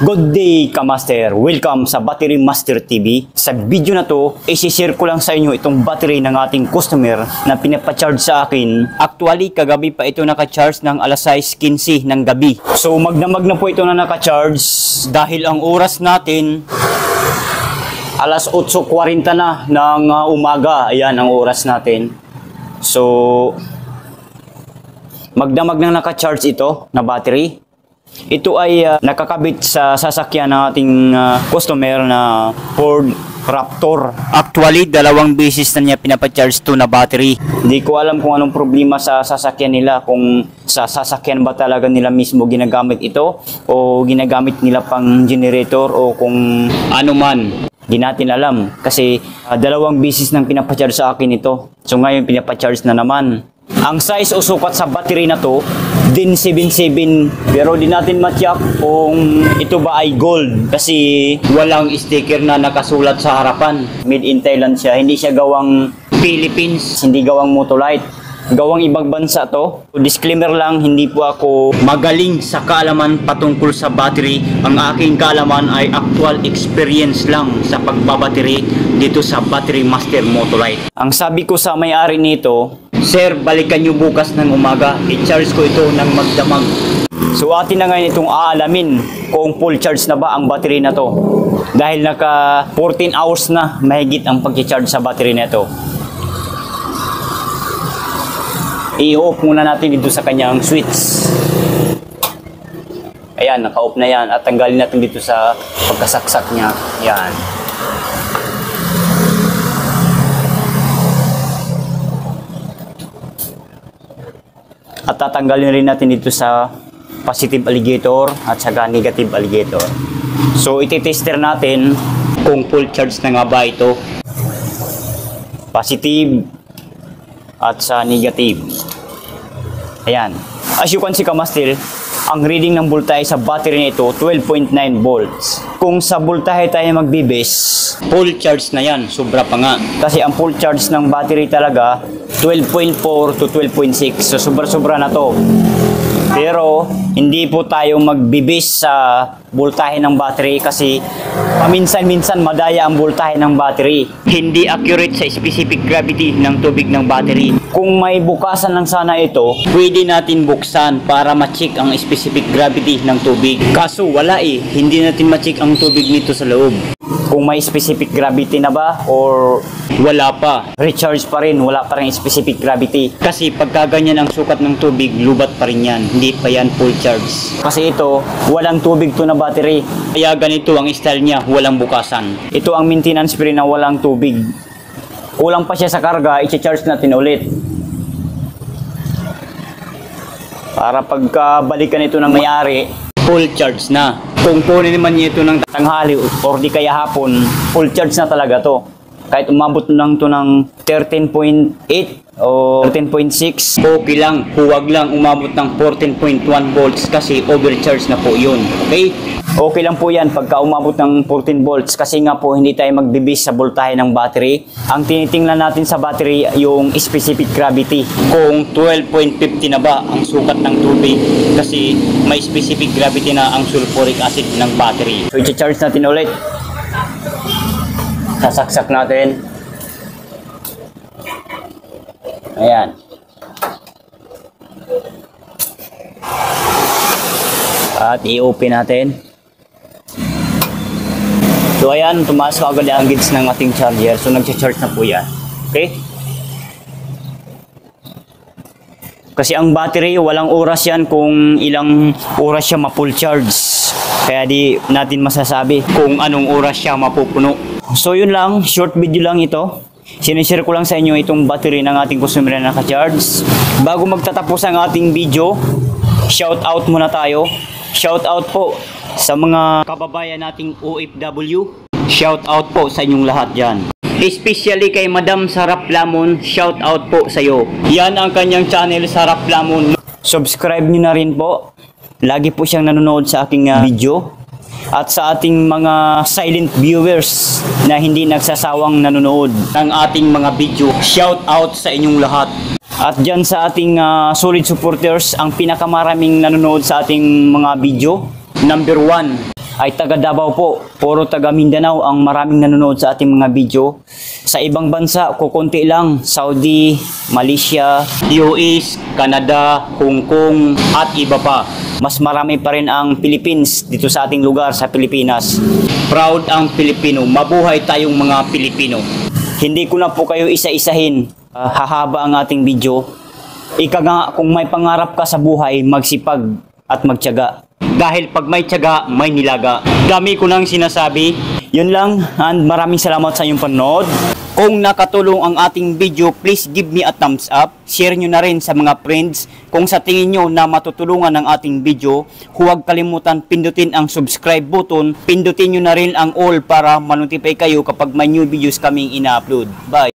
Good day, Kamaster! Welcome sa Battery Master TV. Sa video na to, isi-share ko lang sa inyo itong battery ng ating customer na pinapacharge sa akin. Actually, kagabi pa ito nakacharge ng alas 6:15 ng gabi. So, magdamag na po ito na nakacharge dahil ang oras natin alas 8:40 na ng umaga. Ayan ang oras natin. So, magdamag na nakacharge ito na battery. Ito ay nakakabit sa sasakyan ng ating customer na Ford Raptor. Actually, 2 beses na niya pinapacharge ito na battery. Hindi ko alam kung anong problema sa sasakyan nila. Kung sa sasakyan ba talaga nila mismo ginagamit ito o ginagamit nila pang generator o kung ano man. Hindi natin alam kasi 2 beses nang pinapacharge sa akin ito. So ngayon pinapacharge na naman. Ang size o sukat sa battery na to din 77, pero di natin matyak kung ito ba ay gold kasi walang sticker na nakasulat sa harapan. Made in Thailand siya, hindi siya gawang Philippines, hindi gawang Motolite, gawang ibang bansa to. Disclaimer lang, hindi po ako magaling sa kaalaman patungkol sa battery. Ang aking kaalaman ay actual experience lang sa pagbabattery dito sa Battery Master Motolite. Ang sabi ko sa may-ari nito, "Sir, balikan nyo bukas ng umaga. I-charge ko ito ng magdamag." So atin na ngayon itong aalamin kung full charge na ba ang battery na to. Dahil naka 14 hours na mahigit ang pag-charge sa battery na ito. I-off muna natin dito sa kanyang switch. Ayan, naka-off na yan. At tanggalin natin dito sa pagkasaksak niya. Ayan. At tatanggalin rin natin dito sa positive alligator at saka negative alligator. So iti-tester natin kung full charge na nga ba ito. Positive at sa negative. Ayan. As you can see, Kamaster, ang reading ng voltahe sa battery nito 12.9 volts. Kung sa voltahe tayo magbibis, full charge na yan. Sobra pa nga. Kasi ang full charge ng battery talaga 12.4 to 12.6. So sobra-sobra na to. Pero hindi po tayo magbibis sa voltahe ng battery kasi paminsan-minsan madaya ang voltahe ng battery. Hindi accurate sa specific gravity ng tubig ng battery. Kung may bukasan lang sana ito, pwede natin buksan para ma-check ang specific gravity ng tubig. Kaso wala eh, hindi natin ma-check ang tubig nito sa loob. Kung may specific gravity na ba or wala pa, recharge pa rin, wala pa rin specific gravity. Kasi pagka ganyan ang sukat ng tubig, lubat pa rin yan, hindi pa yan full charge. Kasi ito, walang tubig to na battery. Kaya ganito ang style niya, walang bukasan. Ito ang maintenance free na walang tubig. Kulang pa siya sa karga, i-charge natin ulit. Para pagkabalikan ito ng may-ari, full charge na. Kung kunin naman niya ito ng tanghali or di kaya hapon, full charge na talaga to. Kahit umabot lang to ng 13.8 o 13.6, okay lang. Huwag lang umabot ng 14.1 volts kasi overcharge na po yun. Okay? Okay lang po yan pagka umabot ng 14 volts kasi nga po hindi tayo magbibis sa voltahe ng battery. Ang tinitingnan natin sa battery yung specific gravity. Kung 12.50 na ba ang sukat ng tubig kasi may specific gravity na ang sulfuric acid ng battery. So i-charge natin ulit. Sasaksak natin. Ayan. At i-open natin. So ayan, tumaas ko agad ang gauge ng ating charger. So nag-charge na po yan. Okay? Kasi ang battery, walang oras yan kung ilang oras siya ma-full charge. Kaya di natin masasabi kung anong oras siya mapupuno. So yun lang, short video lang ito. Sinishare ko lang sa inyo itong battery ng ating customer na naka-charge. Bago magtatapos ang ating video, shout out muna tayo. Shout out po sa mga kababayan nating OFW. Shout out po sa inyong lahat dyan. Especially kay Madam Sarap Lamon, shout out po sa iyo. Yan ang kanyang channel, Sarap Lamon. Subscribe nyo na rin po. Lagi po siyang nanonood sa aking video. At sa ating mga silent viewers na hindi nagsasawang nanonood ng ating mga video, shout out sa inyong lahat. At dyan sa ating solid supporters, ang pinakamaraming nanonood sa ating mga video, number 1, ay taga Davao po. Puro taga Mindanao ang maraming nanonood sa ating mga video. Sa ibang bansa, kukunti lang. Saudi, Malaysia, US, Canada, Hong Kong, at iba pa. Mas marami pa rin ang Philippines dito sa ating lugar sa Pilipinas. Proud ang Pilipino. Mabuhay tayong mga Pilipino. Hindi ko na po kayo isa-isahin. Hahaba ang ating video. Ika nga, kung may pangarap ka sa buhay, magsipag at magtiyaga. Dahil pag may tiyaga, may nilaga. Dami ko nang sinasabi. Yun lang, and maraming salamat sa inyong panonood. Kung nakatulong ang ating video, please give me a thumbs up. Share nyo na rin sa mga friends. Kung sa tingin nyo na matutulungan ang ating video, huwag kalimutan pindutin ang subscribe button. Pindutin nyo na rin ang all para ma-notify kayo kapag may new videos kaming ina-upload. Bye!